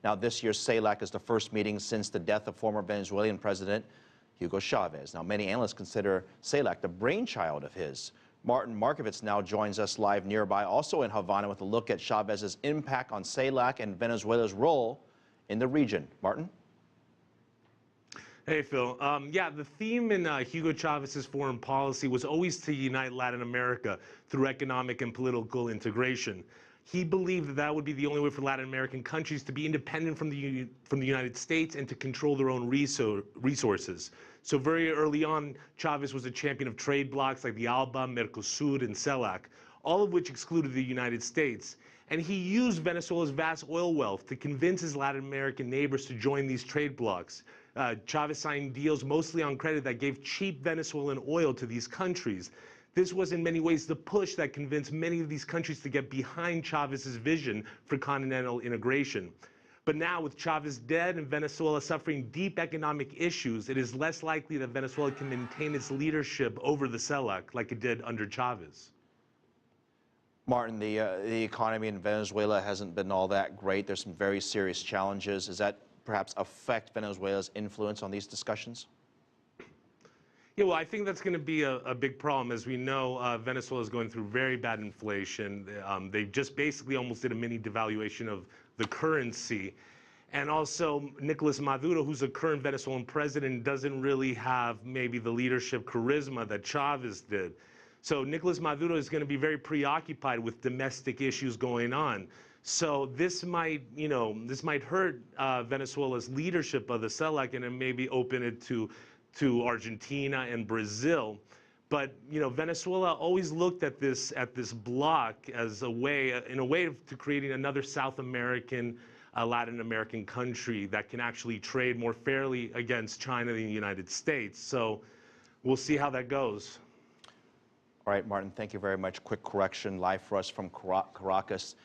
Now, this year's CELAC is the first meeting since the death of former Venezuelan President Hugo Chavez. Now, many analysts consider CELAC the brainchild of his. Markovits now joins us live nearby, also in Havana, with a look at Chavez's impact on CELAC and Venezuela's role in the region. Martin? Hey, Phil. Yeah, the theme in Hugo Chavez's foreign policy was always to unite Latin America through economic and political integration. He believed that that would be the only way for Latin American countries to be independent from the United States and to control their own resources. So very early on, Chavez was a champion of trade blocs like the ALBA, Mercosur, and CELAC, all of which excluded the United States. And he used Venezuela's vast oil wealth to convince his Latin American neighbors to join these trade blocs. Chavez signed deals mostly on credit that gave cheap Venezuelan oil to these countries. This was in many ways the push that convinced many of these countries to get behind Chavez's vision for continental integration. But now, with Chavez dead and Venezuela suffering deep economic issues, it is less likely that Venezuela can maintain its leadership over the CELAC like it did under Chavez. Martin, the economy in Venezuela hasn't been all that great. There's some very serious challenges. Does that perhaps affect Venezuela's influence on these discussions? Yeah, well, I think that's going to be a big problem. As we know, Venezuela is going through very bad inflation. They just basically almost did a mini devaluation of the currency. And also, Nicolas Maduro, who's a current Venezuelan president, doesn't really have maybe the leadership charisma that Chavez did. So Nicolas Maduro is going to be very preoccupied with domestic issues going on. So this might, this might hurt Venezuela's leadership of the CELAC, and it maybe open it to Argentina and Brazil. But Venezuela always looked at this bloc as a way, to creating another South American, Latin American country that can actually trade more fairly against China and the United States. So we'll see how that goes. All right, Martin, thank you very much. Quick correction, live for us from Caracas.